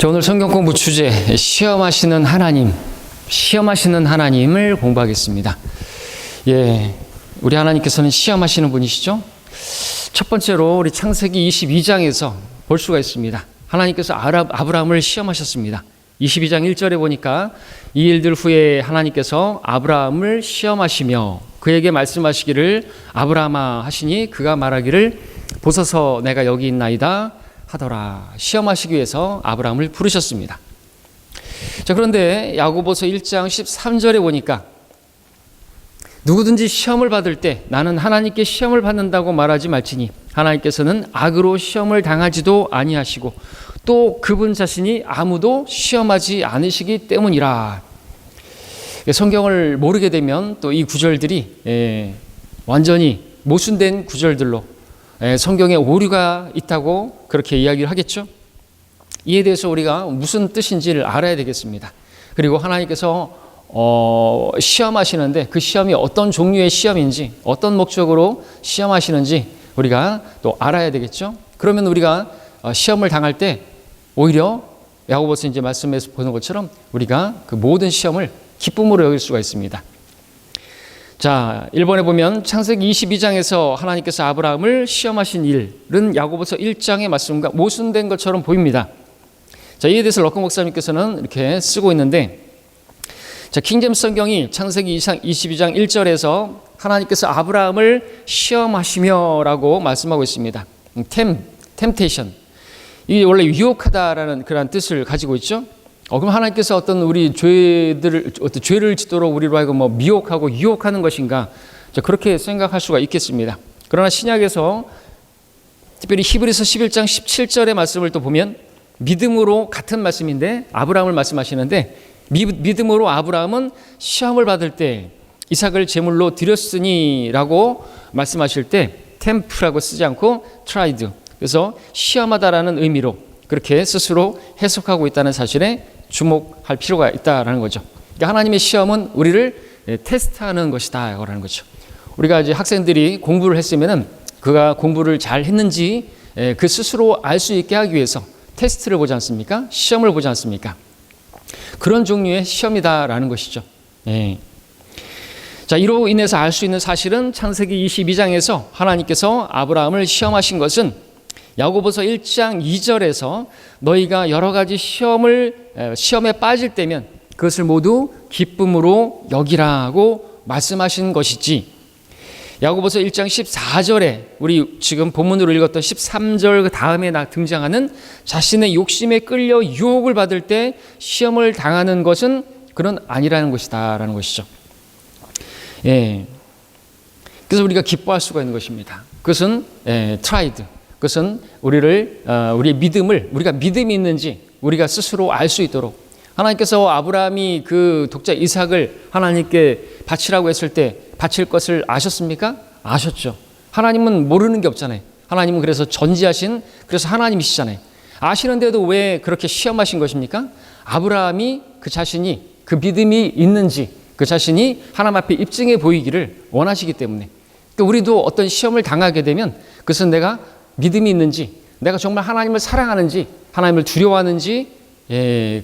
자, 오늘 성경 공부 주제 시험하시는 하나님을 공부하겠습니다. 예, 우리 하나님께서는 시험하시는 분이시죠. 첫 번째로 우리 창세기 22장에서 볼 수가 있습니다. 하나님께서 아브라함을 시험하셨습니다. 22장 1절에 보니까 이 일들 후에 하나님께서 아브라함을 시험하시며 그에게 말씀하시기를 아브라함아 하시니 그가 말하기를 보소서 내가 여기 있나이다 하더라. 시험하시기 위해서 아브라함을 부르셨습니다. 자, 그런데 야고보서 1장 13절에 보니까 누구든지 시험을 받을 때 나는 하나님께 시험을 받는다고 말하지 말지니 하나님께서는 악으로 시험을 당하지도 아니하시고 또 그분 자신이 아무도 시험하지 않으시기 때문이라. 성경을 모르게 되면 또 이 구절들이 완전히 모순된 구절들로 성경에 오류가 있다고 그렇게 이야기를 하겠죠. 이에 대해서 우리가 무슨 뜻인지를 알아야 되겠습니다. 그리고 하나님께서 시험하시는데 그 시험이 어떤 종류의 시험인지 어떤 목적으로 시험하시는지 우리가 또 알아야 되겠죠. 그러면 우리가 시험을 당할 때 오히려 야고보서 이제 말씀에서 보는 것처럼 우리가 그 모든 시험을 기쁨으로 여길 수가 있습니다. 자, 1번에 보면 창세기 22장에서 하나님께서 아브라함을 시험하신 일은 야고보서 1장의 말씀과 모순된 것처럼 보입니다. 자, 이에 대해서 럭커 목사님께서는 이렇게 쓰고 있는데, 자, 킹제임스 성경이 창세기 22장 1절에서 하나님께서 아브라함을 시험하시며라고 말씀하고 있습니다. 템테이션. 이게 원래 유혹하다라는 그런 뜻을 가지고 있죠. 그럼 하나님께서 어떤 우리 죄를 짓도록 우리로 하여금 미혹하고 유혹하는 것인가? 자, 그렇게 생각할 수가 있겠습니다. 그러나 신약에서 특별히 히브리서 11장 17절의 말씀을 또 보면 믿음으로 같은 말씀인데 아브라함을 말씀하시는데 믿음으로 아브라함은 시험을 받을 때 이삭을 제물로 드렸으니라고 말씀하실 때 템프라고 쓰지 않고 트라이드. 그래서 시험하다라는 의미로 그렇게 스스로 해석하고 있다는 사실에 주목할 필요가 있다라는 거죠. 그러니까 하나님의 시험은 우리를 테스트하는 것이다라는 거죠. 우리가 이제 학생들이 공부를 했으면은 그가 공부를 잘 했는지 그 스스로 알 수 있게 하기 위해서 테스트를 보지 않습니까? 시험을 보지 않습니까? 그런 종류의 시험이다라는 것이죠. 예. 자, 이로 인해서 알 수 있는 사실은 창세기 22장에서 하나님께서 아브라함을 시험하신 것은 야고보서 1장 2절에서 너희가 여러 가지 시험에 빠질 때면 그것을 모두 기쁨으로 여기라고 말씀하신 것이지, 야고보서 1장 14절에 우리 지금 본문으로 읽었던 13절 그 다음에 등장하는 자신의 욕심에 끌려 유혹을 받을 때 시험을 당하는 것은 그런 아니라는 것이다 라는 것이죠. 예. 그래서 우리가 기뻐할 수가 있는 것입니다. 그것은 트라이드. 그것은 우리의 믿음을, 우리가 믿음이 있는지 우리가 스스로 알 수 있도록 하나님께서 아브라함이 그 독자 이삭을 하나님께 바치라고 했을 때 바칠 것을 아셨습니까? 아셨죠. 하나님은 모르는 게 없잖아요. 하나님은 그래서 전지하신, 그래서 하나님이시잖아요. 아시는데도 왜 그렇게 시험하신 것입니까? 아브라함이 그 자신이 그 믿음이 있는지 그 자신이 하나님 앞에 입증해 보이기를 원하시기 때문에. 그러니까 우리도 어떤 시험을 당하게 되면 그것은 내가 믿음이 있는지, 내가 정말 하나님을 사랑하는지, 하나님을 두려워하는지,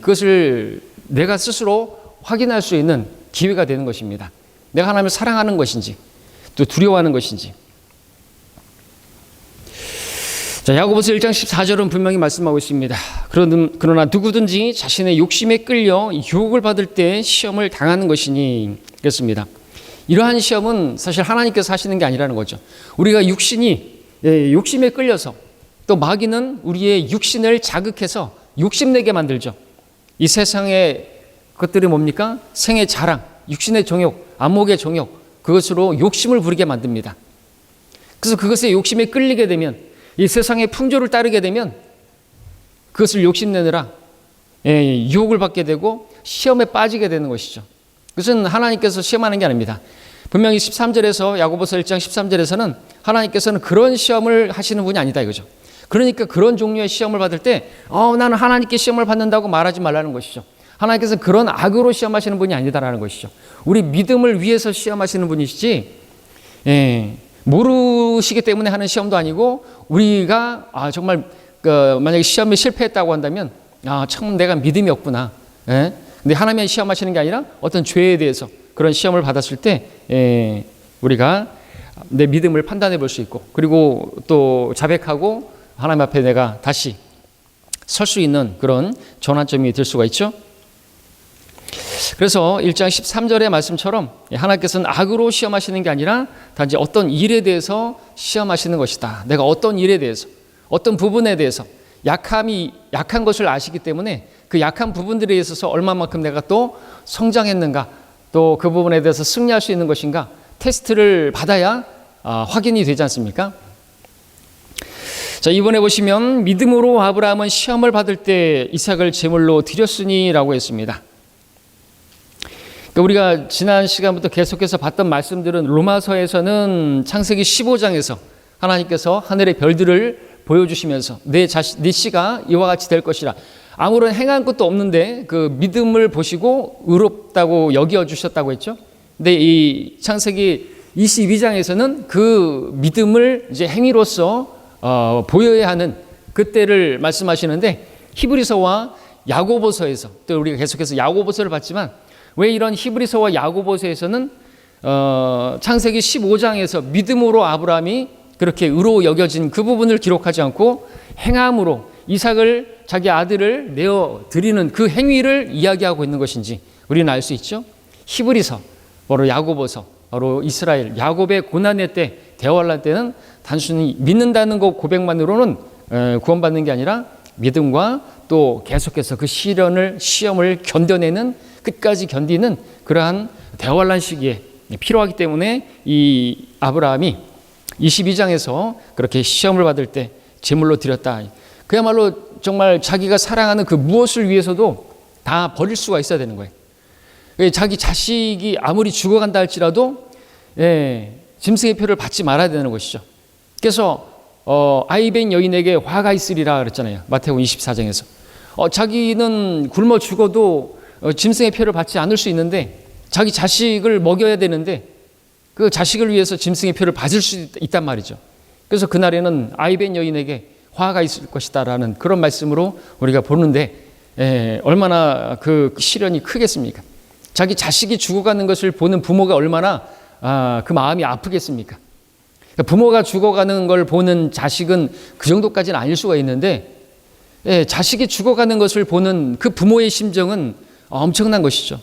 그것을 내가 스스로 확인할 수 있는 기회가 되는 것입니다. 내가 하나님을 사랑하는 것인지, 또 두려워하는 것인지. 자, 야고보서 1장 14절은 분명히 말씀하고 있습니다. 그러나 누구든지 자신의 욕심에 끌려 유혹을 받을 때 시험을 당하는 것이니, 그렇습니다. 이러한 시험은 사실 하나님께서 하시는 게 아니라는 거죠. 우리가 욕심에 끌려서, 또 마귀는 우리의 육신을 자극해서 욕심내게 만들죠. 이 세상의 것들이 뭡니까? 생의 자랑, 육신의 정욕, 안목의 정욕, 그것으로 욕심을 부리게 만듭니다. 그래서 그것에 욕심에 끌리게 되면, 이 세상의 풍조를 따르게 되면 그것을 욕심내느라 유혹을 받게 되고 시험에 빠지게 되는 것이죠. 그것은 하나님께서 시험하는 게 아닙니다. 분명히 13절에서 야고보서 1장 13절에서는 하나님께서는 그런 시험을 하시는 분이 아니다 이거죠. 그러니까 그런 종류의 시험을 받을 때 나는 하나님께 시험을 받는다고 말하지 말라는 것이죠. 하나님께서는 그런 악으로 시험하시는 분이 아니다라는 것이죠. 우리 믿음을 위해서 시험하시는 분이시지 모르시기 때문에 하는 시험도 아니고, 우리가 정말 만약에 시험에 실패했다고 한다면 참 내가 믿음이 없구나. 예? 근데 하나님이 시험하시는 게 아니라 어떤 죄에 대해서 그런 시험을 받았을 때 우리가 내 믿음을 판단해 볼 수 있고, 그리고 또 자백하고 하나님 앞에 내가 다시 설 수 있는 그런 전환점이 될 수가 있죠. 그래서 1장 13절의 말씀처럼 하나님께서는 악으로 시험하시는 게 아니라 단지 어떤 일에 대해서 시험하시는 것이다. 내가 어떤 일에 대해서, 어떤 부분에 대해서 약한 것을 아시기 때문에 그 약한 부분들에 있어서 얼마만큼 내가 또 성장했는가, 또 그 부분에 대해서 승리할 수 있는 것인가 테스트를 받아야 확인이 되지 않습니까? 자, 이번에 보시면 믿음으로 아브라함은 시험을 받을 때 이삭을 제물로 드렸으니라고 했습니다. 우리가 지난 시간부터 계속해서 봤던 말씀들은 로마서에서는 창세기 15장에서 하나님께서 하늘의 별들을 보여주시면서 내 씨가 이와 같이 될 것이라, 아무런 행한 것도 없는데 그 믿음을 보시고 의롭다고 여겨주셨다고 했죠. 근데 이 창세기 22장에서는 그 믿음을 이제 행위로서 보여야 하는 그때를 말씀하시는데, 히브리서와 야고보서에서, 또 우리가 계속해서 야고보서를 봤지만 왜 이런 히브리서와 야고보서에서는 창세기 15장에서 믿음으로 아브라함이 그렇게 의로 여겨진 그 부분을 기록하지 않고 행함으로 이삭을, 자기 아들을 내어 드리는 그 행위를 이야기하고 있는 것인지 우리는 알 수 있죠. 히브리서, 바로 야고보서, 바로 이스라엘 야곱의 고난의 때, 대환란 때는 단순히 믿는다는 것 고백만으로는 구원받는 게 아니라 믿음과 또 계속해서 그 시험을 견뎌내는, 끝까지 견디는 그러한 대환란 시기에 필요하기 때문에 이 아브라함이 22장에서 그렇게 시험을 받을 때 제물로 드렸다. 그야말로 정말 자기가 사랑하는 그 무엇을 위해서도 다 버릴 수가 있어야 되는 거예요. 자기 자식이 아무리 죽어간다 할지라도 짐승의 표를 받지 말아야 되는 것이죠. 그래서 아이벤 여인에게 화가 있으리라 그랬잖아요. 마태복음 24장에서. 자기는 굶어 죽어도 짐승의 표를 받지 않을 수 있는데, 자기 자식을 먹여야 되는데 그 자식을 위해서 짐승의 표를 받을 수 있단 말이죠. 그래서 그날에는 아이벤 여인에게 화가 있을 것이다라는 그런 말씀으로 우리가 보는데, 얼마나 그 시련이 크겠습니까? 자기 자식이 죽어가는 것을 보는 부모가 얼마나 그 마음이 아프겠습니까? 부모가 죽어가는 걸 보는 자식은 그 정도까지는 아닐 수가 있는데, 자식이 죽어가는 것을 보는 그 부모의 심정은 엄청난 것이죠.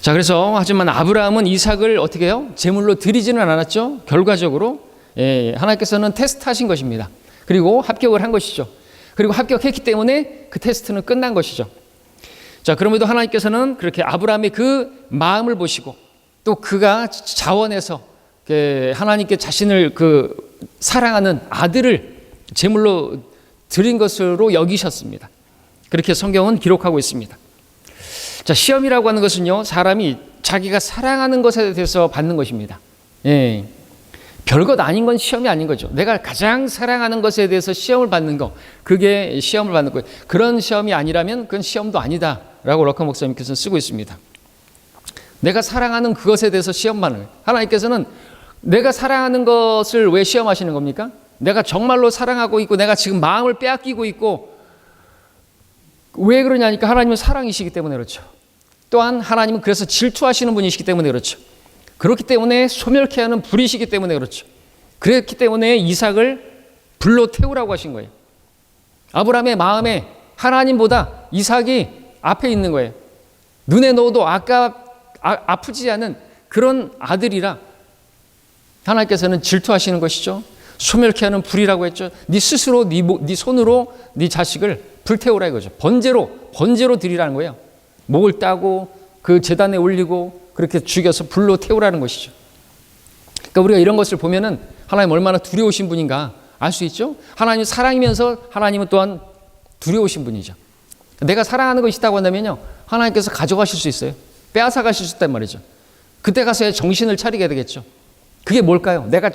자, 그래서 하지만 아브라함은 이삭을 어떻게 해요? 제물로 드리지는 않았죠. 결과적으로 하나님께서는 테스트하신 것입니다. 그리고 합격을 한 것이죠. 그리고 합격했기 때문에 그 테스트는 끝난 것이죠. 자, 그럼에도 하나님께서는 그렇게 아브라함의 그 마음을 보시고, 또 그가 자원해서 하나님께 자신을 사랑하는 아들을 제물로 드린 것으로 여기셨습니다. 그렇게 성경은 기록하고 있습니다. 자, 시험이라고 하는 것은요, 사람이 자기가 사랑하는 것에 대해서 받는 것입니다. 별것 아닌 건 시험이 아닌 거죠. 내가 가장 사랑하는 것에 대해서 시험을 받는 거, 그게 시험을 받는 거예요. 그런 시험이 아니라면 그건 시험도 아니다라고 럭커 목사님께서는 쓰고 있습니다. 내가 사랑하는 그것에 대해서 시험 받는 거예요. 하나님께서는 내가 사랑하는 것을 왜 시험하시는 겁니까? 내가 정말로 사랑하고 있고 내가 지금 마음을 빼앗기고 있고, 왜 그러냐니까 하나님은 사랑이시기 때문에 그렇죠. 또한 하나님은 그래서 질투하시는 분이시기 때문에 그렇죠. 그렇기 때문에 소멸케 하는 불이시기 때문에 그렇죠. 그렇기 때문에 이삭을 불로 태우라고 하신 거예요. 아브라함의 마음에 하나님보다 이삭이 앞에 있는 거예요. 눈에 넣어도 아프지 않은 그런 아들이라 하나님께서는 질투하시는 것이죠. 소멸케 하는 불이라고 했죠. 네 스스로 네 손으로 네 자식을 불태우라 이거죠. 번제로 드리라는 거예요. 목을 따고 그 제단에 올리고 그렇게 죽여서 불로 태우라는 것이죠. 그러니까 우리가 이런 것을 보면은 하나님 얼마나 두려우신 분인가 알 수 있죠. 하나님 사랑이면서 하나님은 또한 두려우신 분이죠. 내가 사랑하는 것이 있다고 한다면요, 하나님께서 가져가실 수 있어요. 빼앗아 가실 수 있단 말이죠. 그때 가서야 정신을 차리게 되겠죠. 그게 뭘까요? 내가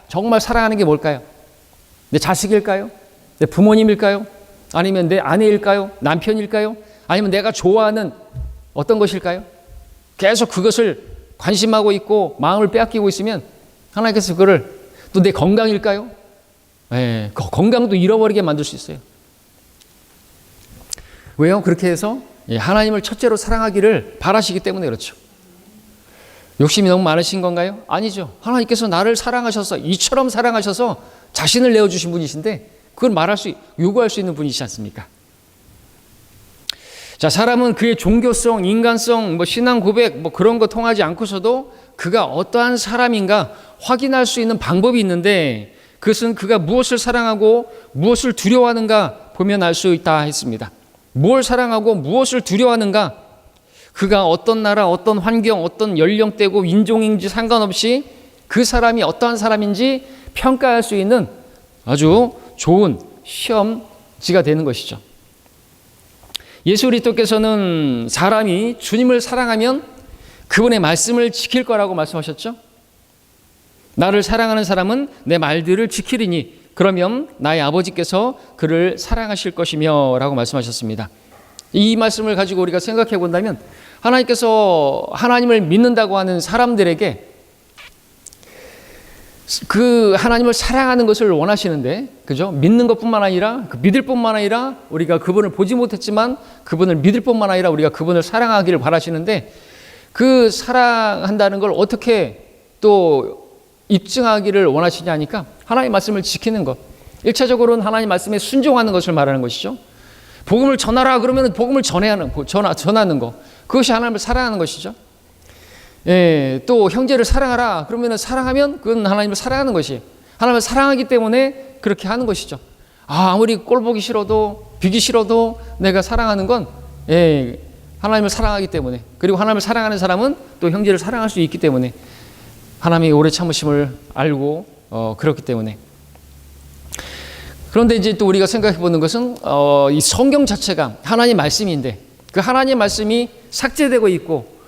정말 사랑하는 게 뭘까요? 내 자식일까요? 내 부모님일까요? 아니면 내 아내일까요? 남편일까요? 아니면 내가 좋아하는 어떤 것일까요? 계속 그것을 관심하고 있고 마음을 빼앗기고 있으면 하나님께서 그거를, 또 내 건강일까요? 예, 건강도 잃어버리게 만들 수 있어요. 왜요? 그렇게 해서 하나님을 첫째로 사랑하기를 바라시기 때문에 그렇죠. 욕심이 너무 많으신 건가요? 아니죠. 하나님께서 나를 사랑하셔서 이처럼 사랑하셔서 자신을 내어주신 분이신데 그걸 요구할 수 있는 분이시지 않습니까? 자, 사람은 그의 종교성, 인간성, 신앙 고백 그런 거 통하지 않고서도 그가 어떠한 사람인가 확인할 수 있는 방법이 있는데 그것은 그가 무엇을 사랑하고 무엇을 두려워하는가 보면 알 수 있다 했습니다. 뭘 사랑하고 무엇을 두려워하는가? 그가 어떤 나라, 어떤 환경, 어떤 연령대고 인종인지 상관없이 그 사람이 어떠한 사람인지 평가할 수 있는 아주 좋은 시험지가 되는 것이죠. 예수 그리스도께서는 사람이 주님을 사랑하면 그분의 말씀을 지킬 거라고 말씀하셨죠. 나를 사랑하는 사람은 내 말들을 지키리니 그러면 나의 아버지께서 그를 사랑하실 것이며 라고 말씀하셨습니다. 이 말씀을 가지고 우리가 생각해 본다면 하나님께서 하나님을 믿는다고 하는 사람들에게 그 하나님을 사랑하는 것을 원하시는데, 그죠? 믿는 것뿐만 아니라, 믿을 뿐만 아니라, 우리가 그분을 보지 못했지만 그분을 믿을 뿐만 아니라 우리가 그분을 사랑하기를 바라시는데, 그 사랑한다는 걸 어떻게 또 입증하기를 원하시냐니까 하나님의 말씀을 지키는 것. 1차적으로는 하나님의 말씀에 순종하는 것을 말하는 것이죠. 복음을 전하라 그러면 복음을 전하는 거. 그것이 하나님을 사랑하는 것이죠. 예, 또 형제를 사랑하라 그러면 사랑하면 그건 하나님을 사랑하는 것이 하나님을 사랑하기 때문에 그렇게 하는 것이죠. 아무리 꼴 보기 싫어도 비기 싫어도 내가 사랑하는 건 하나님을 사랑하기 때문에, 그리고 하나님을 사랑하는 사람은 또 형제를 사랑할 수 있기 때문에, 하나님의 오래 참으심을 알고 그렇기 때문에. 그런데 이제 또 우리가 생각해 보는 것은 이 성경 자체가 하나님 말씀인데 그 하나님 말씀이 삭제되고 있고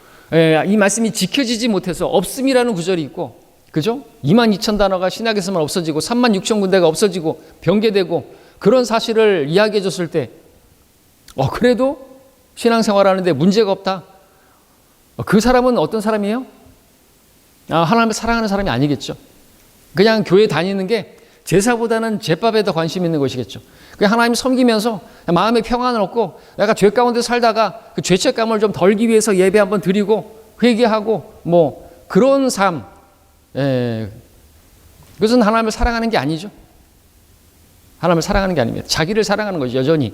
이 말씀이 지켜지지 못해서 없음이라는 구절이 있고, 그죠? 22,000단어가 신약에서만 없어지고 36,000군데가 없어지고 변개되고 그런 사실을 이야기해 줬을 때 그래도 신앙생활하는데 문제가 없다. 그 사람은 어떤 사람이에요? 하나님을 사랑하는 사람이 아니겠죠. 그냥 교회 다니는 게 제사보다는 제밥에 더 관심 있는 것이겠죠. 그냥 하나님 섬기면서 마음의 평안을 얻고 내가 죄 가운데 살다가 그 죄책감을 좀 덜기 위해서 예배 한번 드리고 회개하고 그런 삶. 그것은 하나님을 사랑하는 게 아니죠. 하나님을 사랑하는 게 아닙니다. 자기를 사랑하는 거죠, 여전히.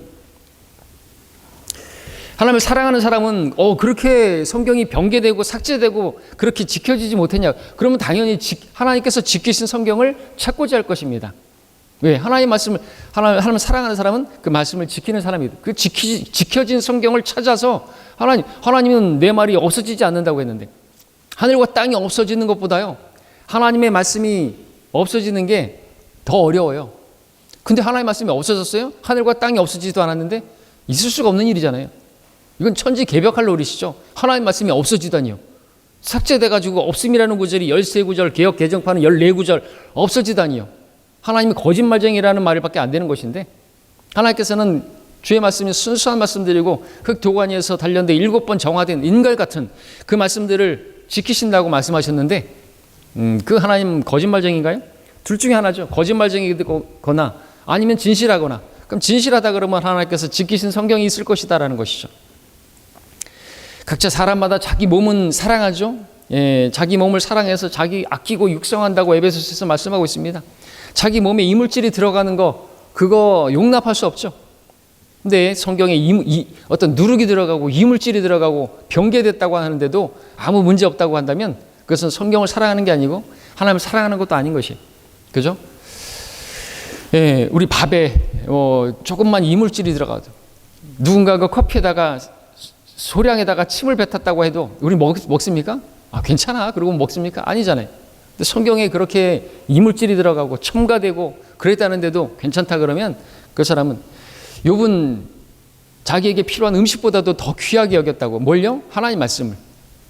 하나님을 사랑하는 사람은 그렇게 성경이 변개되고 삭제되고 그렇게 지켜지지 못했냐? 그러면 당연히 하나님께서 지키신 성경을 찾고자 할 것입니다. 왜? 하나님 하나님을 사랑하는 사람은 그 말씀을 지키는 사람이다. 그 지켜진 성경을 찾아서 하나님은 내 말이 없어지지 않는다고 했는데 하늘과 땅이 없어지는 것보다요 하나님의 말씀이 없어지는 게 더 어려워요. 근데 하나님의 말씀이 없어졌어요? 하늘과 땅이 없어지지도 않았는데 있을 수가 없는 일이잖아요. 이건 천지개벽할 노릇이죠. 하나님 말씀이 없어지다니요. 삭제돼가지고 없음이라는 구절이 13구절, 개역 개정판은 14구절 없어지다니요. 하나님이 거짓말쟁이라는 말밖에 안 되는 것인데 하나님께서는 주의 말씀이 순수한 말씀들이고 흑도가니에서 단련된 7번 정화된 인갈 같은 그 말씀들을 지키신다고 말씀하셨는데 그 하나님 거짓말쟁이인가요? 둘 중에 하나죠. 거짓말쟁이거나 아니면 진실하거나. 그럼 진실하다 그러면 하나님께서 지키신 성경이 있을 것이다라는 것이죠. 각자 사람마다 자기 몸은 사랑하죠. 자기 몸을 사랑해서 자기 아끼고 육성한다고 에베소서에서 말씀하고 있습니다. 자기 몸에 이물질이 들어가는 거 그거 용납할 수 없죠. 근데 성경에 어떤 누룩이 들어가고 이물질이 들어가고 변개됐다고 하는데도 아무 문제 없다고 한다면 그것은 성경을 사랑하는 게 아니고 하나님을 사랑하는 것도 아닌 것이, 그죠? 우리 밥에 조금만 이물질이 들어가도 누군가가 커피에다가 소량에다가 침을 뱉었다고 해도 우리 먹습니까? 괜찮아. 그러고 먹습니까? 아니잖아요. 근데 성경에 그렇게 이물질이 들어가고 첨가되고 그랬다는데도 괜찮다 그러면 그 사람은 욥은 자기에게 필요한 음식보다도 더 귀하게 여겼다고. 뭘요? 하나님 말씀을.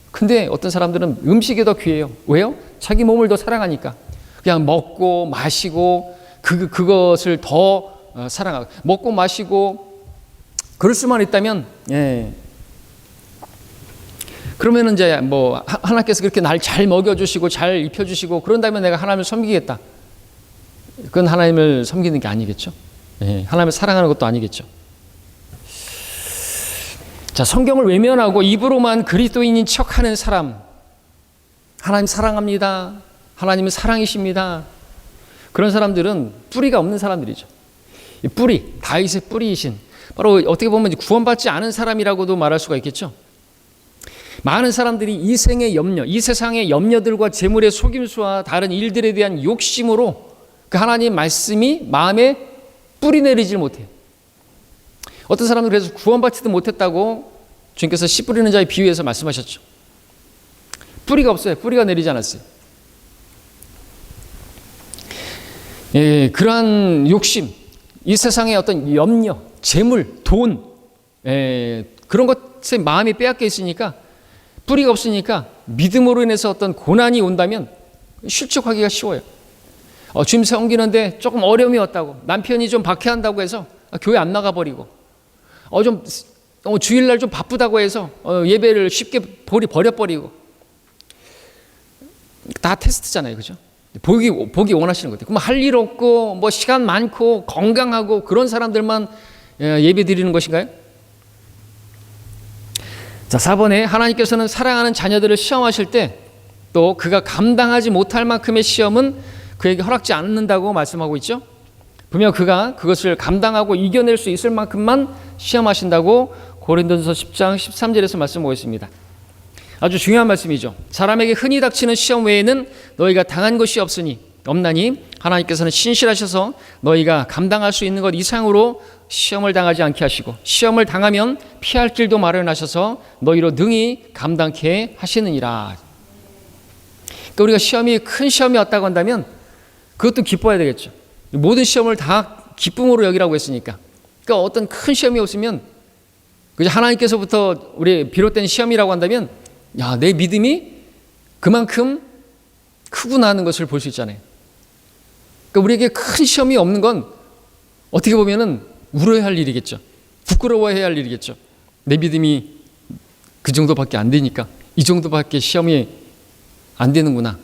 근데 어떤 사람들은 음식이 더 귀해요. 왜요? 자기 몸을 더 사랑하니까. 그냥 먹고 마시고 그것을 더 사랑하고 먹고 마시고 그럴 수만 있다면 그러면은 이제 하나님께서 그렇게 날 잘 먹여주시고 잘 입혀주시고 그런다면 내가 하나님을 섬기겠다. 그건 하나님을 섬기는 게 아니겠죠. 예, 하나님을 사랑하는 것도 아니겠죠. 자, 성경을 외면하고 입으로만 그리스도인인 척하는 사람, 하나님 사랑합니다, 하나님은 사랑이십니다, 그런 사람들은 뿌리가 없는 사람들이죠. 이 뿌리, 다윗의 뿌리이신, 바로 어떻게 보면 구원받지 않은 사람이라고도 말할 수가 있겠죠. 많은 사람들이 이 생의 염려, 이 세상의 염려들과 재물의 속임수와 다른 일들에 대한 욕심으로 그 하나님 말씀이 마음에 뿌리 내리질 못해요. 어떤 사람들은 그래서 구원받지도 못했다고 주님께서 씨 뿌리는 자의 비유에서 말씀하셨죠. 뿌리가 없어요. 뿌리가 내리지 않았어요. 예, 그러한 욕심, 이 세상의 어떤 염려, 재물, 돈, 그런 것에 마음이 빼앗겨 있으니까, 뿌리가 없으니까 믿음으로 인해서 어떤 고난이 온다면 실족하기가 쉬워요. 주님 섬기는데 조금 어려움이 왔다고, 남편이 좀 박해한다고 해서 교회 안 나가버리고, 주일날 좀 바쁘다고 해서 예배를 쉽게 버려버리고, 다 테스트잖아요, 그죠? 보기 원하시는 거예요. 그럼 할 일 없고 뭐 시간 많고 건강하고 그런 사람들만 예배 드리는 것인가요? 자, 4번에 하나님께서는 사랑하는 자녀들을 시험하실 때 또 그가 감당하지 못할 만큼의 시험은 그에게 허락지 않는다고 말씀하고 있죠. 분명 그가 그것을 감당하고 이겨낼 수 있을 만큼만 시험하신다고 고린도전서 10장 13절에서 말씀하고 있습니다. 아주 중요한 말씀이죠. 사람에게 흔히 닥치는 시험 외에는 너희가 당한 것이 없나니 하나님께서는 신실하셔서 너희가 감당할 수 있는 것 이상으로 시험을 당하지 않게 하시고, 시험을 당하면 피할 길도 마련하셔서 너희로 능히 감당케 하시느니라. 그러니까 우리가 시험이 큰 시험이 왔다고 한다면 그것도 기뻐야 되겠죠. 모든 시험을 다 기쁨으로 여기라고 했으니까. 그러니까 어떤 큰 시험이 없으면 하나님께서부터 우리 비롯된 시험이라고 한다면, 야, 내 믿음이 그만큼 크구나 하는 것을 볼 수 있잖아요. 그러니까 우리에게 큰 시험이 없는 건 어떻게 보면은 울어야 할 일이겠죠. 부끄러워해야 할 일이겠죠. 내 믿음이 그 정도밖에 안 되니까, 이 정도밖에 시험이 안 되는구나.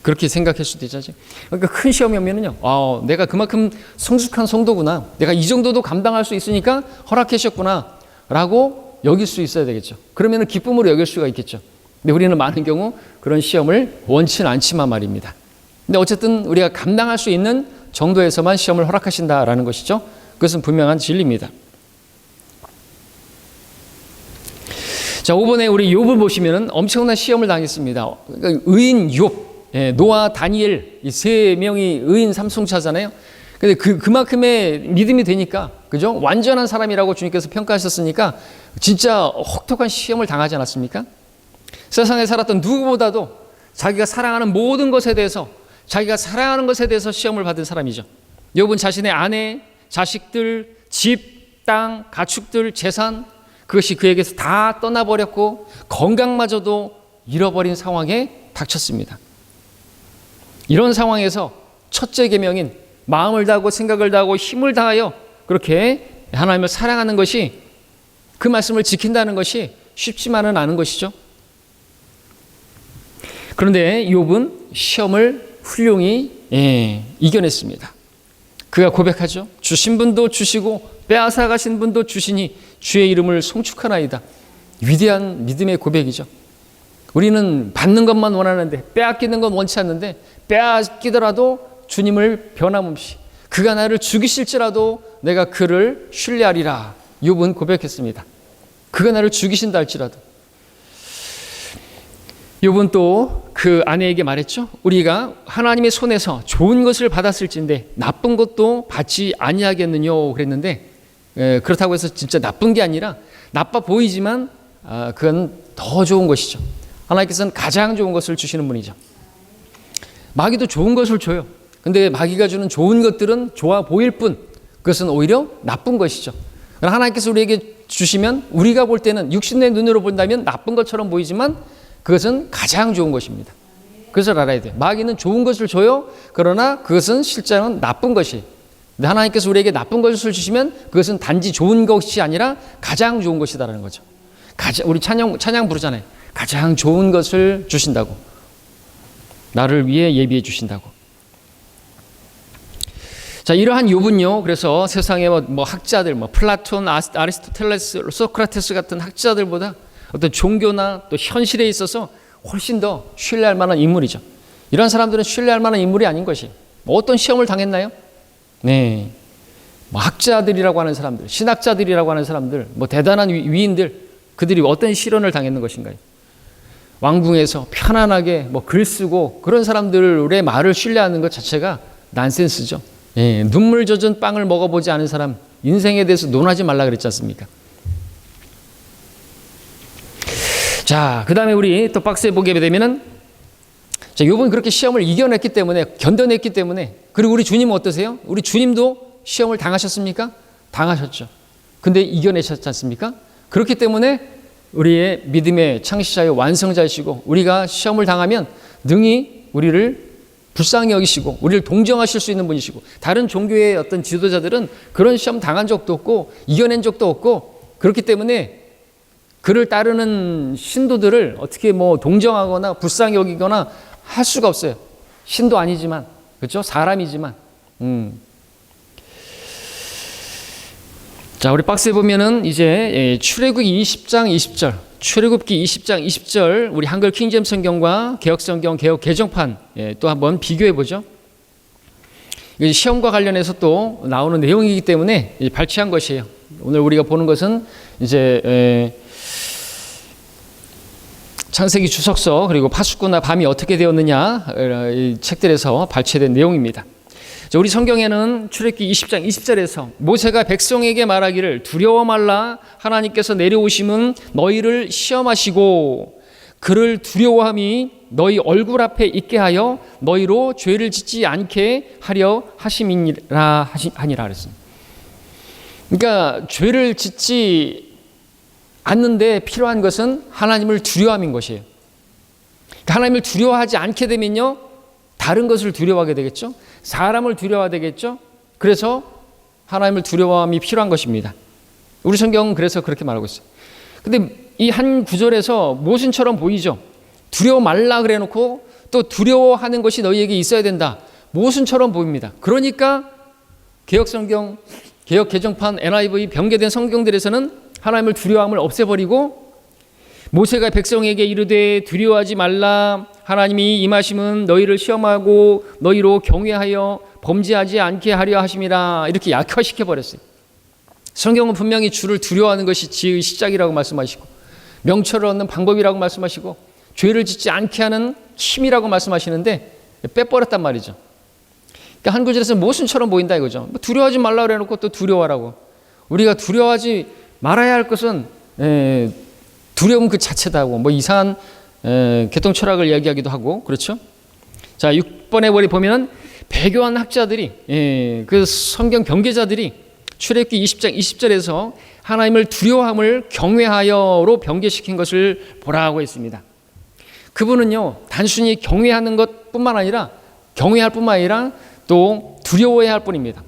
그렇게 생각할 수도 있죠. 그러니까 큰 시험이 오면은요, 내가 그만큼 성숙한 성도구나, 내가 이 정도도 감당할 수 있으니까 허락하셨구나 라고 여길 수 있어야 되겠죠. 그러면 기쁨으로 여길 수가 있겠죠. 근데 우리는 많은 경우 그런 시험을 원치는 않지만 말입니다. 근데 어쨌든 우리가 감당할 수 있는 정도에서만 시험을 허락하신다라는 것이죠. 그것은 분명한 진리입니다. 자, 5번에 우리 욥을 보시면은 엄청난 시험을 당했습니다. 그러니까 의인 욥, 노아, 다니엘, 이 세 명이 의인 삼총사잖아요. 근데 그만큼의 믿음이 되니까, 그죠? 완전한 사람이라고 주님께서 평가하셨으니까 진짜 혹독한 시험을 당하지 않았습니까? 세상에 살았던 누구보다도 자기가 사랑하는 모든 것에 대해서, 자기가 사랑하는 것에 대해서 시험을 받은 사람이죠. 욥은 자신의 아내, 자식들, 집, 땅, 가축들, 재산, 그것이 그에게서 다 떠나버렸고 건강마저도 잃어버린 상황에 닥쳤습니다. 이런 상황에서 첫째 계명인 마음을 다하고 생각을 다하고 힘을 다하여 그렇게 하나님을 사랑하는 것이, 그 말씀을 지킨다는 것이 쉽지만은 않은 것이죠. 그런데 욥은 시험을 훌륭히 이겨냈습니다. 그가 고백하죠. 주신 분도 주시고 빼앗아 가신 분도 주시니 주의 이름을 송축하나이다. 위대한 믿음의 고백이죠. 우리는 받는 것만 원하는데, 빼앗기는 건 원치 않는데, 빼앗기더라도 주님을 변함없이, 그가 나를 죽이실지라도 내가 그를 신뢰하리라. 욥은 고백했습니다. 그가 나를 죽이신다 할지라도. 욥은 또 그 아내에게 말했죠. 우리가 하나님의 손에서 좋은 것을 받았을진데 나쁜 것도 받지 아니하겠느뇨 그랬는데, 그렇다고 해서 진짜 나쁜 게 아니라 나빠 보이지만 그건 더 좋은 것이죠. 하나님께서는 가장 좋은 것을 주시는 분이죠. 마귀도 좋은 것을 줘요. 근데 마귀가 주는 좋은 것들은 좋아 보일 뿐, 그것은 오히려 나쁜 것이죠. 하나님께서 우리에게 주시면 우리가 볼 때는, 육신의 눈으로 본다면 나쁜 것처럼 보이지만 그것은 가장 좋은 것입니다. 그것을 알아야 돼요. 마귀는 좋은 것을 줘요. 그러나 그것은 실제는 나쁜 것이. 근데 하나님께서 우리에게 나쁜 것을 주시면 그것은 단지 좋은 것이 아니라 가장 좋은 것이다라는 거죠. 우리 찬양 부르잖아요. 가장 좋은 것을 주신다고. 나를 위해 예비해 주신다고. 자, 이러한 욥은요, 그래서 세상의 뭐 학자들, 뭐 플라톤, 아리스토텔레스, 소크라테스 같은 학자들보다 어떤 종교나 또 현실에 있어서 훨씬 더 신뢰할 만한 인물이죠. 이런 사람들은 신뢰할 만한 인물이 아닌 것이 어떤 시험을 당했나요? 네, 뭐 학자들이라고 하는 사람들, 신학자들이라고 하는 사람들, 뭐 대단한 위인들, 그들이 어떤 시련을 당했는 것인가요? 왕궁에서 편안하게 뭐 글 쓰고 그런 사람들의 말을 신뢰하는 것 자체가 난센스죠. 예, 눈물 젖은 빵을 먹어보지 않은 사람 인생에 대해서 논하지 말라 그랬지 않습니까? 자, 그 다음에 우리 또 박스에 보게 되면은, 자, 욥은 그렇게 시험을 이겨냈기 때문에, 견뎌냈기 때문에, 그리고 우리 주님은 어떠세요? 우리 주님도 시험을 당하셨습니까? 당하셨죠. 근데 이겨내셨지 않습니까? 그렇기 때문에 우리의 믿음의 창시자의 완성자이시고, 우리가 시험을 당하면 능히 우리를 불쌍히 여기시고 우리를 동정하실 수 있는 분이시고, 다른 종교의 어떤 지도자들은 그런 시험 당한 적도 없고 이겨낸 적도 없고, 그렇기 때문에 그를 따르는 신도들을 어떻게 뭐 동정하거나 불쌍히 여기거나 할 수가 없어요. 신도 아니지만, 그렇죠? 사람이지만. 자, 우리 박스에 보면은 이제 출애굽기 20장 20절, 출애굽기 20장 20절, 우리 한글 킹제임스 성경과 개역 성경 개역 개정판 또 한번 비교해 보죠. 시험과 관련해서 또 나오는 내용이기 때문에 발췌한 것이에요. 오늘 우리가 보는 것은 이제 창세기 주석서 그리고 파수꾼과 밤이 어떻게 되었느냐 이 책들에서 발췌된 내용입니다. 우리 성경에는 출애굽기 20장 20절에서 모세가 백성에게 말하기를 두려워 말라, 하나님께서 내려오심은 너희를 시험하시고 그를 두려워함이 너희 얼굴 앞에 있게 하여 너희로 죄를 짓지 않게 하려 하심이니라 하니라 그랬습니다. 그러니까 죄를 짓지 않는데 필요한 것은 하나님을 두려워함인 것이에요. 그러니까 하나님을 두려워하지 않게 되면요, 다른 것을 두려워하게 되겠죠. 사람을 두려워하게 되겠죠. 그래서 하나님을 두려워함이 필요한 것입니다. 우리 성경은 그래서 그렇게 말하고 있어요. 근데 이 한 구절에서 모순처럼 보이죠. 두려워 말라 그래 놓고 또 두려워하는 것이 너희에게 있어야 된다. 모순처럼 보입니다. 그러니까 개역 성경, 개역 개정판, NIV 변개된 성경들에서는 하나님을 두려워함을 없애버리고 모세가 백성에게 이르되 두려워하지 말라, 하나님이 임하심은 너희를 시험하고 너희로 경외하여 범죄하지 않게 하려 하심이라, 이렇게 약화시켜 버렸어요. 성경은 분명히 주를 두려워하는 것이 지혜의 시작이라고 말씀하시고 명철을 얻는 방법이라고 말씀하시고 죄를 짓지 않게 하는 힘이라고 말씀하시는데 빼버렸단 말이죠. 그러니까 한 구절에서 모순처럼 보인다 이거죠. 두려워하지 말라 그래 놓고 또 두려워하라고. 우리가 두려워하지 말아야 할 것은 두려움 그 자체다고 뭐 이상한 개통 철학을 이야기하기도 하고 그렇죠. 자, 6번에 우리 보면은 배교한 학자들이 그 성경 변개자들이 출애굽기 20장 20절에서 하나님을 두려워함을 경외하여로 변개시킨 것을 보라고 했습니다. 그분은요, 단순히 경외하는 것뿐만 아니라 경외할 뿐만 아니라 또 두려워해야 할 뿐입니다.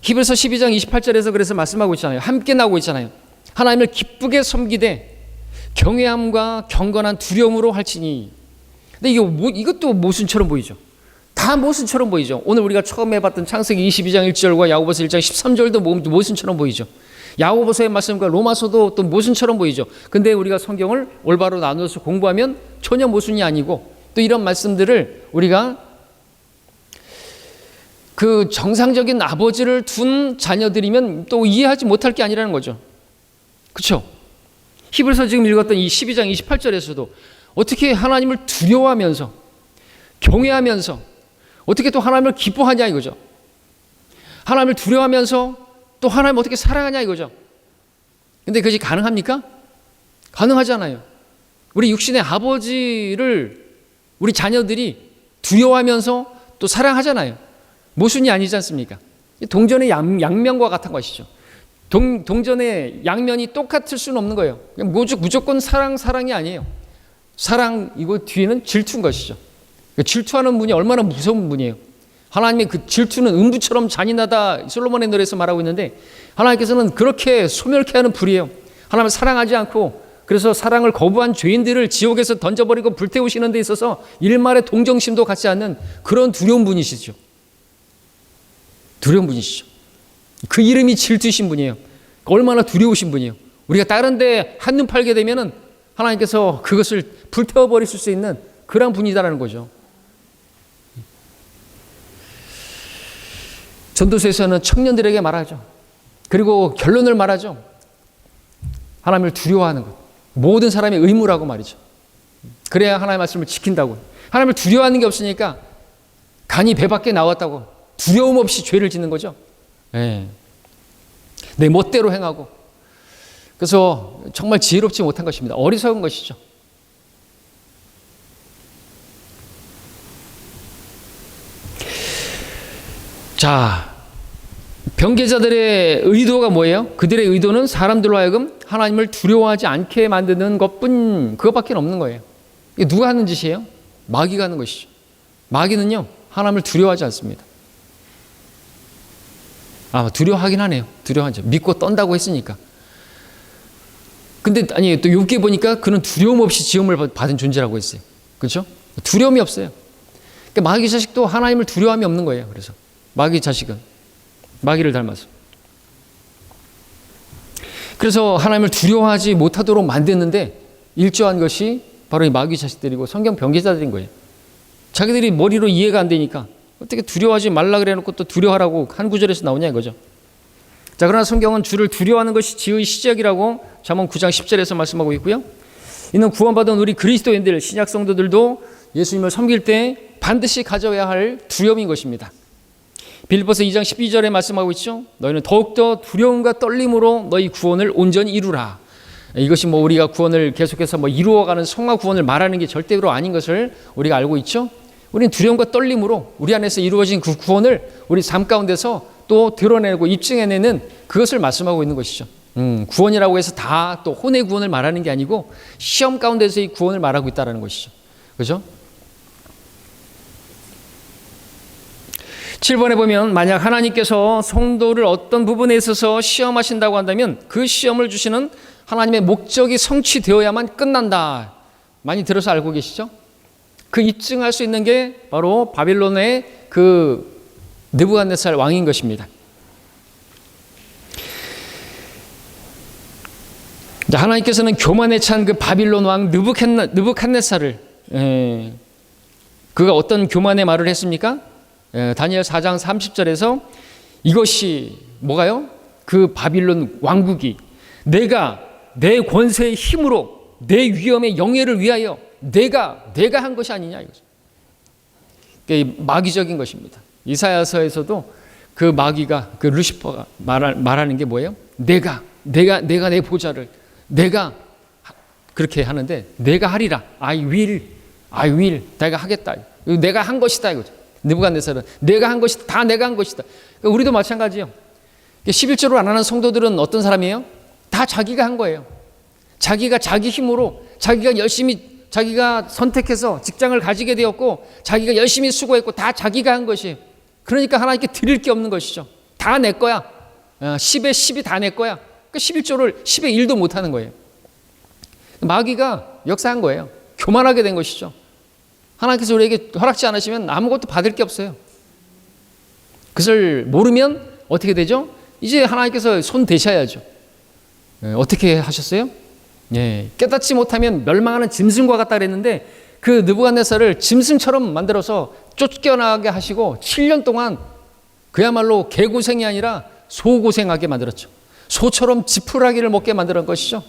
히브리서 12장 28절에서 그래서 말씀하고 있잖아요. 함께 나오고 있잖아요. 하나님을 기쁘게 섬기되 경외함과 경건한 두려움으로 할지니. 근데 이것도 모순처럼 보이죠. 다 모순처럼 보이죠. 오늘 우리가 처음 해봤던 창세기 22장 1절과 야고보서 1장 13절도 모순처럼 보이죠. 야고보서의 말씀과 로마서도 또 모순처럼 보이죠. 근데 우리가 성경을 올바로 나누어서 공부하면 전혀 모순이 아니고 또 이런 말씀들을 우리가 그 정상적인 아버지를 둔 자녀들이면 또 이해하지 못할 게 아니라는 거죠. 그렇죠? 히브리서 지금 읽었던 이 12장 28절에서도 어떻게 하나님을 두려워하면서 경외하면서 어떻게 또 하나님을 기뻐하냐 이거죠. 하나님을 두려워하면서 또 하나님을 어떻게 사랑하냐 이거죠. 근데 그것이 가능합니까? 가능하잖아요. 우리 육신의 아버지를 우리 자녀들이 두려워하면서 또 사랑하잖아요. 모순이 아니지 않습니까? 동전의 양면과 같은 것이죠. 동전의 양면이 똑같을 수는 없는 거예요. 무조건 사랑이 아니에요. 사랑 이거 뒤에는 질투인 것이죠. 질투하는 분이 얼마나 무서운 분이에요. 하나님의 그 질투는 음부처럼 잔인하다 솔로몬의 노래에서 말하고 있는데 하나님께서는 그렇게 소멸케 하는 불이에요. 하나님을 사랑하지 않고 그래서 사랑을 거부한 죄인들을 지옥에서 던져버리고 불태우시는 데 있어서 일말의 동정심도 갖지 않는 그런 두려운 분이시죠. 두려운 분이시죠. 그 이름이 질투이신 분이에요. 얼마나 두려우신 분이에요. 우리가 다른 데 한눈 팔게 되면은 하나님께서 그것을 불태워버리실 수 있는 그런 분이다라는 거죠. 전도서에서는 청년들에게 말하죠. 그리고 결론을 말하죠. 하나님을 두려워하는 것. 모든 사람의 의무라고 말이죠. 그래야 하나님의 말씀을 지킨다고. 하나님을 두려워하는 게 없으니까 간이 배 밖에 나왔다고 두려움 없이 죄를 짓는 거죠. 네. 내 멋대로 행하고. 그래서 정말 지혜롭지 못한 것입니다. 어리석은 것이죠. 자, 변개자들의 의도가 뭐예요? 그들의 의도는 사람들로 하여금 하나님을 두려워하지 않게 만드는 것뿐, 그것밖에 없는 거예요. 이게 누가 하는 짓이에요? 마귀가 하는 것이죠. 마귀는요, 하나님을 두려워하지 않습니다. 두려워하긴 하네요. 두려워하죠. 믿고 떤다고 했으니까. 근데 아니, 또 욥기 보니까 그는 두려움 없이 지음을 받은 존재라고 했어요. 그렇죠? 두려움이 없어요. 그러니까 마귀 자식도 하나님을 두려움이 없는 거예요. 그래서 마귀 자식은 마귀를 닮아서. 그래서 하나님을 두려워하지 못하도록 만드는데 일조한 것이 바로 이 마귀 자식들이고 성경 변개자들인 거예요. 자기들이 머리로 이해가 안 되니까 어떻게 두려워하지 말라 그래 놓고 또 두려워하라고 한 구절에서 나오냐 이거죠. 자, 그러나 성경은 주를 두려워하는 것이 지혜의 시작이라고 잠언 9장 10절에서 말씀하고 있고요. 이는 구원받은 우리 그리스도인들, 신약 성도들도 예수님을 섬길 때 반드시 가져야 할 두려움인 것입니다. 빌립보서 2장 12절에 말씀하고 있죠. 너희는 더욱더 두려움과 떨림으로 너희 구원을 온전히 이루라. 이것이 우리가 구원을 계속해서 이루어가는 성화 구원을 말하는 게 절대로 아닌 것을 우리가 알고 있죠. 우리는 두려움과 떨림으로 우리 안에서 이루어진 그 구원을 우리 삶 가운데서 또 드러내고 입증해내는 그것을 말씀하고 있는 것이죠. 구원이라고 해서 다 또 혼의 구원을 말하는 게 아니고 시험 가운데서의 구원을 말하고 있다는 것이죠. 그렇죠? 7번에 보면 만약 하나님께서 성도를 어떤 부분에 있어서 시험하신다고 한다면 그 시험을 주시는 하나님의 목적이 성취되어야만 끝난다. 많이 들어서 알고 계시죠? 그 입증할 수 있는 게 바로 바빌론의 그 느부갓네살 왕인 것입니다. 하나님께서는 교만에 찬 그 바빌론 왕 느부갓네살을 그가 어떤 교만의 말을 했습니까? 다니엘 4장 30절에서 이것이 뭐가요? 그 바빌론 왕국이 내가 내 권세의 힘으로 내 위엄의 영예를 위하여 내가 한 것이 아니냐 이거죠. 그러니까 마귀적인 것입니다. 이사야서에서도 그 마귀가 그 루시퍼가 말하는 게 뭐예요? 내가 내 보좌를 내가 그렇게 하는데 내가 하리라. I will 내가 하겠다. 내가 한 것이다 이거죠. 느부갓네살은 내가 한 것이다. 다 내가 한 것이다. 그러니까 우리도 마찬가지예요. 11조를 안 하는 성도들은 어떤 사람이에요? 다 자기가 한 거예요. 자기가 자기 힘으로 자기가 열심히 자기가 선택해서 직장을 가지게 되었고 자기가 열심히 수고했고 다 자기가 한 것이에요. 그러니까 하나님께 드릴 게 없는 것이죠. 다 내 거야. 10에 10이 다 내 거야. 그러니까 11조를 10에 1도 못하는 거예요. 마귀가 역사한 거예요. 교만하게 된 것이죠. 하나님께서 우리에게 허락지 않으시면 아무것도 받을 게 없어요. 그것을 모르면 어떻게 되죠? 이제 하나님께서 손 대셔야죠. 어떻게 하셨어요? 깨닫지 못하면 멸망하는 짐승과 같다 그랬는데 그 느부갓네살을 짐승처럼 만들어서 쫓겨나게 하시고 7년 동안 그야말로 개고생이 아니라 소고생하게 만들었죠. 소처럼 지푸라기를 먹게 만드는 것이죠.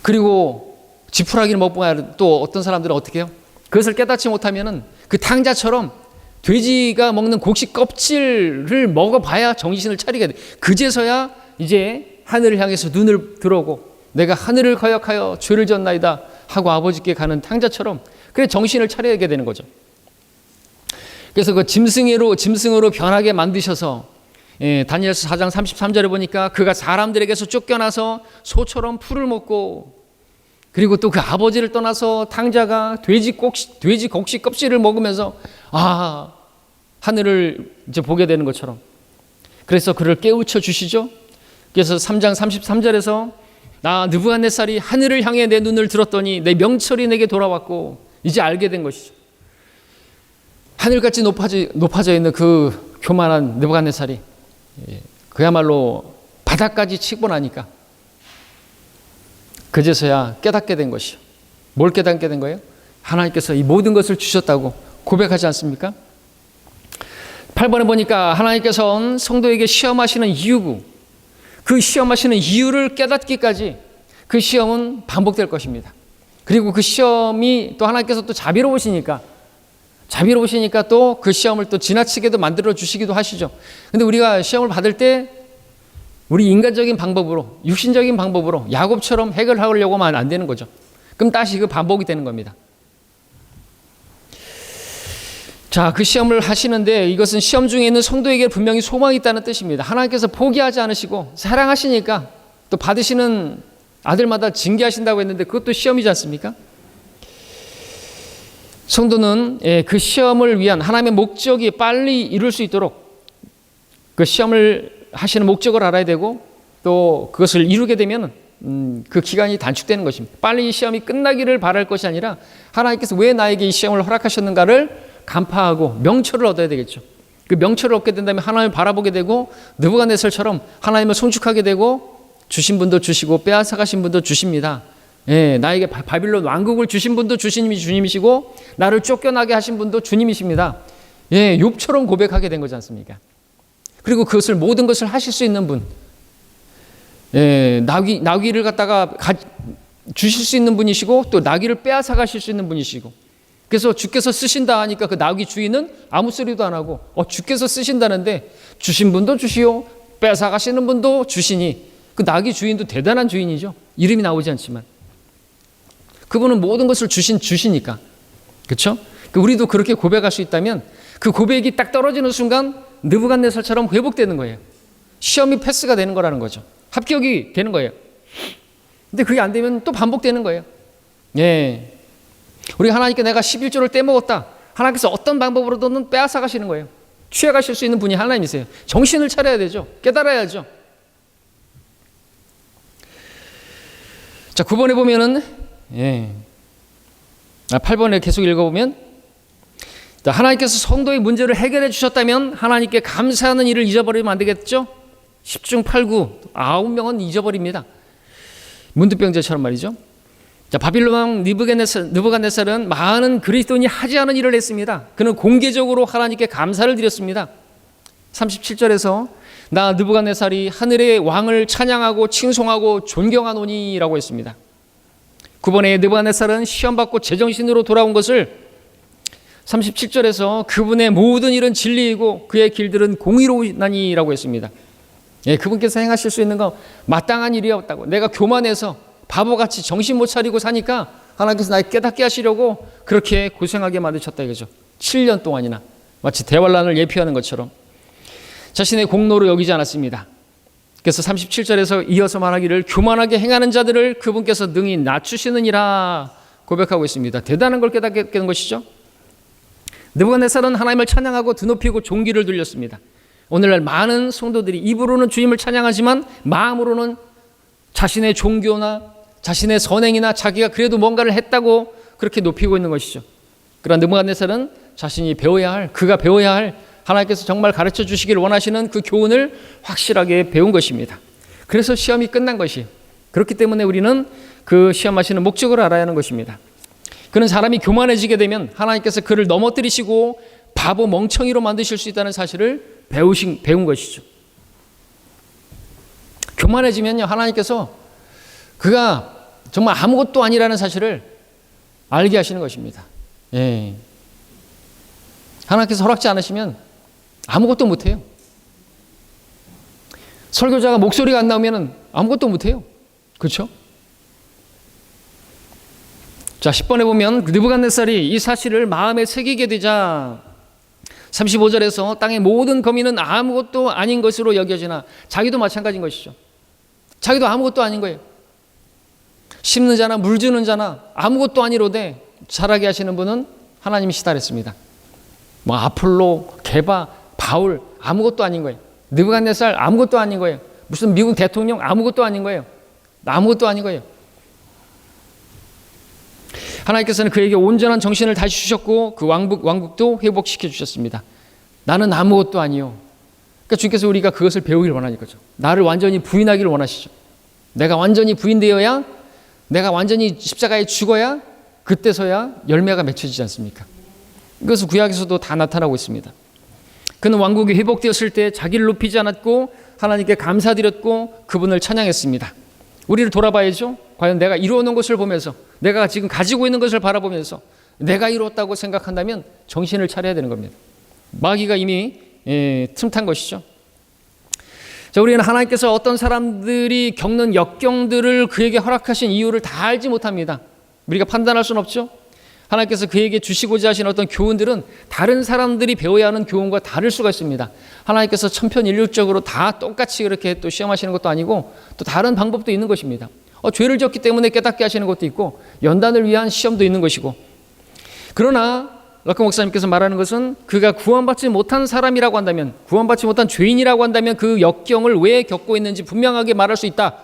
그리고 지푸라기를 먹고 또 어떤 사람들은 어떻게 해요? 그것을 깨닫지 못하면은 그 탕자처럼 돼지가 먹는 곡식 껍질을 먹어봐야 정신을 차리게 돼. 그제서야 이제 하늘을 향해서 눈을 들어오고 내가 하늘을 거역하여 죄를 졌나이다 하고 아버지께 가는 탕자처럼 그래 정신을 차리게 되는 거죠. 그래서 그 짐승으로 변하게 만드셔서 다니엘서 4장 33절에 보니까 그가 사람들에게서 쫓겨나서 소처럼 풀을 먹고 그리고 또 그 아버지를 떠나서 탕자가 돼지 곡식 껍질을 먹으면서 하늘을 이제 보게 되는 것처럼 그래서 그를 깨우쳐 주시죠. 그래서 3장 33절에서 나 느부갓네살이 하늘을 향해 내 눈을 들었더니 내 명철이 내게 돌아왔고 이제 알게 된 것이죠. 하늘같이 높아져 있는 그 교만한 느부갓네살이 그야말로 바닥까지 치고 나니까 그제서야 깨닫게 된 것이요. 뭘 깨닫게 된 거예요? 하나님께서 이 모든 것을 주셨다고 고백하지 않습니까? 8번에 보니까 하나님께서는 성도에게 시험하시는 이유고 그 시험하시는 이유를 깨닫기까지 그 시험은 반복될 것입니다. 그리고 그 시험이 또 하나님께서 또 자비로우시니까 또 그 시험을 또 지나치게도 만들어 주시기도 하시죠. 근데 우리가 시험을 받을 때 우리 인간적인 방법으로, 육신적인 방법으로 야곱처럼 해결하려고 하면 안 되는 거죠. 그럼 다시 그 반복이 되는 겁니다. 자, 그 시험을 하시는데 이것은 시험 중에 있는 성도에게 분명히 소망이 있다는 뜻입니다. 하나님께서 포기하지 않으시고 사랑하시니까 또 받으시는 아들마다 징계하신다고 했는데 그것도 시험이지 않습니까? 성도는 그 시험을 위한 하나님의 목적이 빨리 이룰 수 있도록 그 시험을 하시는 목적을 알아야 되고 또 그것을 이루게 되면 그 기간이 단축되는 것입니다. 빨리 이 시험이 끝나기를 바랄 것이 아니라 하나님께서 왜 나에게 이 시험을 허락하셨는가를 간파하고 명철을 얻어야 되겠죠. 그 명철을 얻게 된다면 하나님을 바라보게 되고 느부갓네살처럼 하나님을 송축하게 되고 주신 분도 주시고 빼앗아가신 분도 주십니다. 나에게 바빌론 왕국을 주신 분도 주님이시고 나를 쫓겨나게 하신 분도 주님이십니다. 욥처럼 고백하게 된 거지 않습니까? 그리고 그것을 모든 것을 하실 수 있는 분, 나귀를 갖다가 주실 수 있는 분이시고 또 나귀를 빼앗아 가실 수 있는 분이시고 그래서 주께서 쓰신다 하니까 그 나귀 주인은 아무 소리도 안 하고 주께서 쓰신다는데 주신 분도 주시오 빼앗아 가시는 분도 주시니 그 나귀 주인도 대단한 주인이죠. 이름이 나오지 않지만 그분은 모든 것을 주시니까 그렇죠? 우리도 그렇게 고백할 수 있다면 그 고백이 딱 떨어지는 순간 느부갓네살처럼 회복되는 거예요. 시험이 패스가 되는 거라는 거죠. 합격이 되는 거예요. 근데 그게 안 되면 또 반복되는 거예요. 우리 하나님께 내가 11조를 떼먹었다. 하나님께서 어떤 방법으로든 빼앗아 가시는 거예요. 취해 가실 수 있는 분이 하나님이세요. 정신을 차려야 되죠. 깨달아야죠. 자, 9번에 보면은 8번에 계속 읽어보면 하나님께서 성도의 문제를 해결해 주셨다면 하나님께 감사하는 일을 잊어버리면 안 되겠죠? 10중 8구 9명은 잊어버립니다. 문득병자처럼 말이죠. 자, 바빌론 왕 느부갓네살은 많은 그리스도인이 하지 않은 일을 했습니다. 그는 공개적으로 하나님께 감사를 드렸습니다. 37절에서 나 느부갓네살이 하늘의 왕을 찬양하고 칭송하고 존경하노니라고 했습니다. 9번에 느부갓네살은 시험받고 제정신으로 돌아온 것을 37절에서 그분의 모든 일은 진리이고 그의 길들은 공의로우나니라고 했습니다. 그분께서 행하실 수 있는 건 마땅한 일이었다고. 내가 교만해서 바보같이 정신 못 차리고 사니까 하나님께서 나를 깨닫게 하시려고 그렇게 고생하게 만드셨다 이거죠. 7년 동안이나 마치 대환란을 예표하는 것처럼 자신의 공로로 여기지 않았습니다. 그래서 37절에서 이어서 말하기를 교만하게 행하는 자들을 그분께서 능히 낮추시느니라 고백하고 있습니다. 대단한 걸 깨닫게 된 것이죠. 느부갓네살은 하나님을 찬양하고 드높이고 존귀를 돌렸습니다. 오늘날 많은 성도들이 입으로는 주님을 찬양하지만 마음으로는 자신의 종교나 자신의 선행이나 자기가 그래도 뭔가를 했다고 그렇게 높이고 있는 것이죠. 그러나 느부갓네살은 자신이 그가 배워야 할 하나님께서 정말 가르쳐 주시기를 원하시는 그 교훈을 확실하게 배운 것입니다. 그래서 시험이 끝난 것이 그렇기 때문에 우리는 그 시험하시는 목적을 알아야 하는 것입니다. 그런 사람이 교만해지게 되면 하나님께서 그를 넘어뜨리시고 바보 멍청이로 만드실 수 있다는 사실을 배운 것이죠. 교만해지면요 하나님께서 그가 정말 아무것도 아니라는 사실을 알게 하시는 것입니다. 하나님께서 허락지 않으시면 아무것도 못해요. 설교자가 목소리가 안 나오면 아무것도 못해요. 그렇죠? 자, 10번에 보면 느부갓네살이 이 사실을 마음에 새기게 되자 35절에서 땅의 모든 거민은 아무것도 아닌 것으로 여겨지나 자기도 마찬가지인 것이죠. 자기도 아무것도 아닌 거예요. 심는 자나 물 주는 자나 아무것도 아니로되 자라게 하시는 분은 하나님이시다 그랬습니다. 아폴로, 게바, 바울 아무것도 아닌 거예요. 느부갓네살 아무것도 아닌 거예요. 무슨 미국 대통령 아무것도 아닌 거예요. 아무것도 아닌 거예요. 하나님께서는 그에게 온전한 정신을 다시 주셨고 그 왕국도 회복시켜 주셨습니다. 나는 아무것도 아니요. 그러니까 주께서 우리가 그것을 배우길 원하니까죠. 나를 완전히 부인하기를 원하시죠. 내가 완전히 부인되어야, 내가 완전히 십자가에 죽어야 그때서야 열매가 맺혀지지 않습니까? 이것은 구약에서도 다 나타나고 있습니다. 그는 왕국이 회복되었을 때 자기를 높이지 않았고 하나님께 감사드렸고 그분을 찬양했습니다. 우리를 돌아봐야죠. 과연 내가 이루어놓은 것을 보면서, 내가 지금 가지고 있는 것을 바라보면서 내가 이루었다고 생각한다면 정신을 차려야 되는 겁니다. 마귀가 이미 틈탄 것이죠. 자, 우리는 하나님께서 어떤 사람들이 겪는 역경들을 그에게 허락하신 이유를 다 알지 못합니다. 우리가 판단할 수는 없죠. 하나님께서 그에게 주시고자 하신 어떤 교훈들은 다른 사람들이 배워야 하는 교훈과 다를 수가 있습니다. 하나님께서 천편일률적으로 다 똑같이 그렇게 또 시험하시는 것도 아니고 또 다른 방법도 있는 것입니다. 죄를 졌기 때문에 깨닫게 하시는 것도 있고 연단을 위한 시험도 있는 것이고, 그러나 럭커 목사님께서 말하는 것은 그가 구원받지 못한 사람이라고 한다면, 구원받지 못한 죄인이라고 한다면 그 역경을 왜 겪고 있는지 분명하게 말할 수 있다.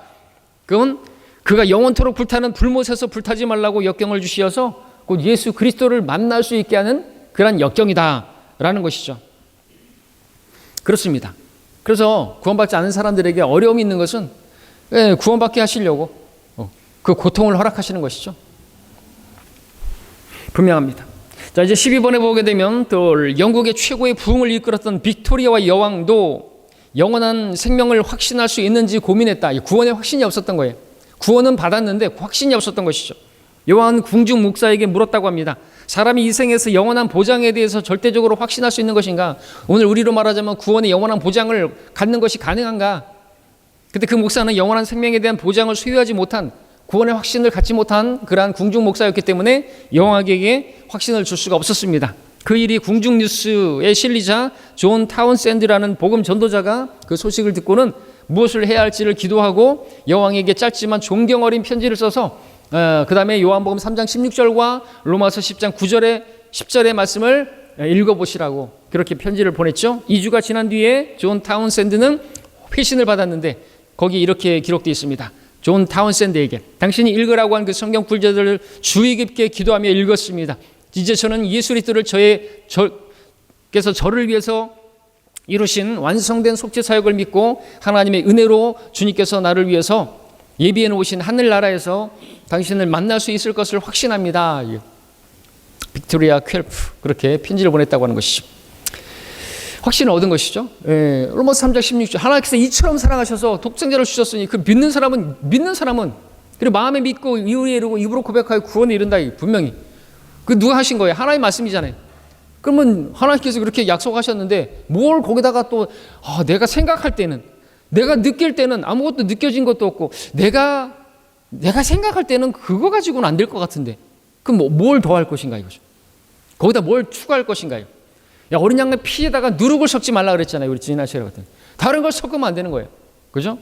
그건 그가 영원토록 불타는 불못에서 불타지 말라고 역경을 주시어서 곧 예수 그리스도를 만날 수 있게 하는 그런 역경이다라는 것이죠. 그렇습니다. 그래서 구원받지 않은 사람들에게 어려움이 있는 것은 구원받게 하시려고 그 고통을 허락하시는 것이죠. 분명합니다. 자, 이제 12번에 보게 되면 또 영국의 최고의 부흥을 이끌었던 빅토리아와 여왕도 영원한 생명을 확신할 수 있는지 고민했다. 구원의 확신이 없었던 거예요. 구원은 받았는데 확신이 없었던 것이죠. 여왕은 궁중 목사에게 물었다고 합니다. 사람이 이 생에서 영원한 보장에 대해서 절대적으로 확신할 수 있는 것인가? 오늘 우리로 말하자면 구원의 영원한 보장을 갖는 것이 가능한가? 근데 그 목사는 영원한 생명에 대한 보장을 소유하지 못한, 구원의 확신을 갖지 못한 그러한 궁중 목사였기 때문에 여왕에게 확신을 줄 수가 없었습니다. 그 일이 궁중 뉴스에 실리자 존 타운샌드라는 복음 전도자가 그 소식을 듣고는 무엇을 해야 할지를 기도하고 여왕에게 짧지만 존경 어린 편지를 써서 그 다음에 요한복음 3장 16절과 로마서 10장 9절에 10절의 말씀을 읽어보시라고 그렇게 편지를 보냈죠. 2주가 지난 뒤에 존 타운샌드는 회신을 받았는데 거기 이렇게 기록되어 있습니다. 존 타운샌드에게 당신이 읽으라고 한 그 성경 구절들을 주의 깊게 기도하며 읽었습니다. 이제 저는 예수 그리스도를 께서 저를 위해서 이루신 완성된 속죄 사역을 믿고 하나님의 은혜로 주님께서 나를 위해서 예비해 놓으신 하늘나라에서 당신을 만날 수 있을 것을 확신합니다. 빅토리아 퀘르프 그렇게 편지를 보냈다고 하는 것이죠. 확신을 얻은 것이죠. 로마서 3장 16절 하나님께서 이처럼 사랑하셔서 독생자를 주셨으니 그 믿는 사람은 그리고 마음에 믿고 이유에 이르고 입으로 고백하여 구원에 이른다. 분명히 그 누가 하신 거예요? 하나님 말씀이잖아요. 그러면 하나님께서 그렇게 약속하셨는데 뭘 거기다가 또 내가 생각할 때는, 내가 느낄 때는 아무것도 느껴진 것도 없고 내가 생각할 때는 그거 가지고는 안 될 것 같은데 그럼 뭘 더 할 것인가 이거죠. 거기다 뭘 추가할 것인가요? 야, 어린 양의 피에다가 누룩을 섞지 말라 그랬잖아요. 우리 지난 시간에 같은 다른 걸 섞으면 안 되는 거예요. 그죠?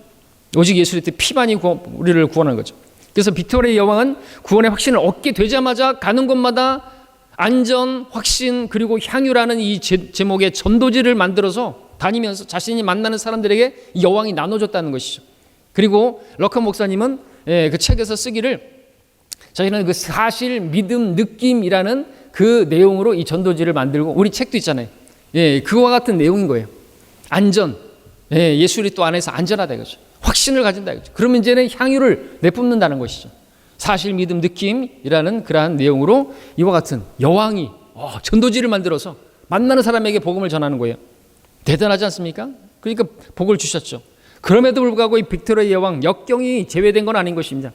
오직 예수 그리스도의 피만이 우리를 구원하는 거죠. 그래서 빅토리아 여왕은 구원의 확신을 얻게 되자마자 가는 곳마다 안전, 확신, 그리고 향유라는 이 제목의 전도지를 만들어서 다니면서 자신이 만나는 사람들에게 이 여왕이 나눠줬다는 것이죠. 그리고 럭커 목사님은 그 책에서 쓰기를 자기는 그 사실, 믿음, 느낌이라는 그 내용으로 이 전도지를 만들고, 우리 책도 있잖아요. 그와 같은 내용인 거예요. 안전, 예수 그리스도 안에서 안전하다 이거죠. 확신을 가진다 이거죠. 그러면 이제는 향유를 내뿜는다는 것이죠. 사실, 믿음, 느낌이라는 그러한 내용으로 이와 같은 여왕이 전도지를 만들어서 만나는 사람에게 복음을 전하는 거예요. 대단하지 않습니까? 그러니까 복을 주셨죠. 그럼에도 불구하고 이 빅토리아 여왕 역경이 제외된 건 아닌 것입니다.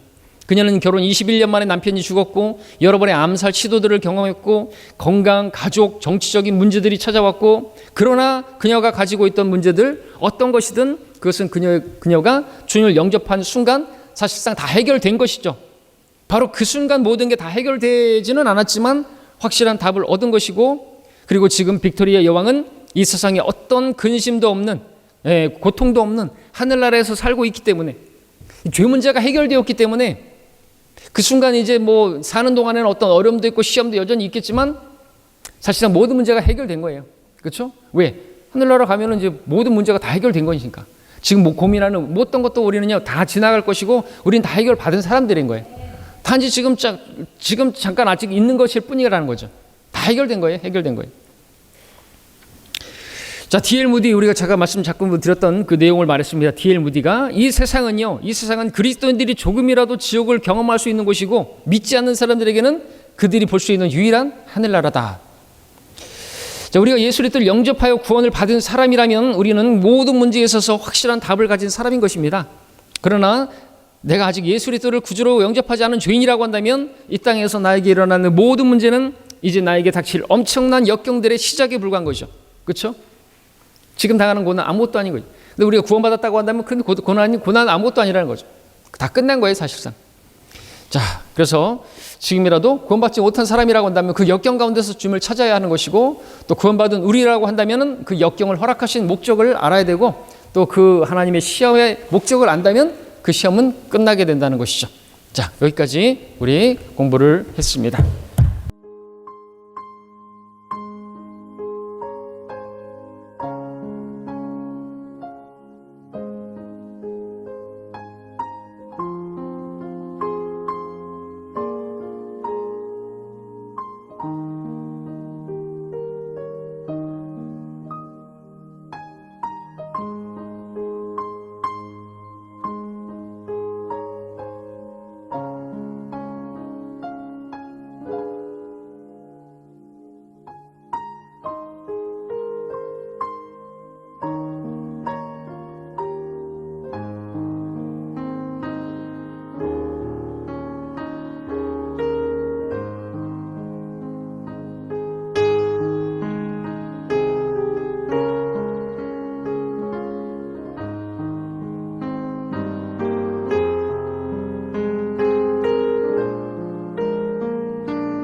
그녀는 결혼 21년 만에 남편이 죽었고 여러 번의 암살 시도들을 경험했고 건강, 가족, 정치적인 문제들이 찾아왔고, 그러나 그녀가 가지고 있던 문제들 어떤 것이든 그것은 그녀가 주님을 영접한 순간 사실상 다 해결된 것이죠. 바로 그 순간 모든 게 다 해결되지는 않았지만 확실한 답을 얻은 것이고, 그리고 지금 빅토리아 여왕은 이 세상에 어떤 근심도 없는, 고통도 없는 하늘나라에서 살고 있기 때문에, 죄 문제가 해결되었기 때문에 그 순간 이제 뭐 사는 동안에는 어떤 어려움도 있고 시험도 여전히 있겠지만 사실상 모든 문제가 해결된 거예요. 그렇죠? 왜? 하늘나라 가면은 이제 모든 문제가 다 해결된 거니까. 지금 뭐 고민하는 어떤 것도 우리는요 다 지나갈 것이고 우리는 다 해결받은 사람들인 거예요. 단지 지금 잠깐 아직 있는 것일 뿐이라는 거죠. 다 해결된 거예요. 해결된 거예요. 자, D.L. 무디, 우리가 제가 말씀 자꾸 드렸던 그 내용을 말했습니다. D.L. 무디가 이 세상은 그리스도인들이 조금이라도 지옥을 경험할 수 있는 곳이고 믿지 않는 사람들에게는 그들이 볼 수 있는 유일한 하늘나라다. 자, 우리가 예수 그리스도를 영접하여 구원을 받은 사람이라면 우리는 모든 문제에 있어서 확실한 답을 가진 사람인 것입니다. 그러나 내가 아직 예수 그리스도를 구주로 영접하지 않은 죄인이라고 한다면 이 땅에서 나에게 일어나는 모든 문제는 이제 나에게 닥칠 엄청난 역경들의 시작에 불과한 거죠. 그렇죠? 지금 당하는 고난 아무것도 아닌 거죠. 근데 우리가 구원받았다고 한다면 그 고난 아무것도 아니라는 거죠. 다 끝난 거예요, 사실상. 자, 그래서 지금이라도 구원받지 못한 사람이라고 한다면 그 역경 가운데서 주님을 찾아야 하는 것이고, 또 구원받은 우리라고 한다면 그 역경을 허락하신 목적을 알아야 되고, 또 그 하나님의 시험의 목적을 안다면 그 시험은 끝나게 된다는 것이죠. 자, 여기까지 우리 공부를 했습니다.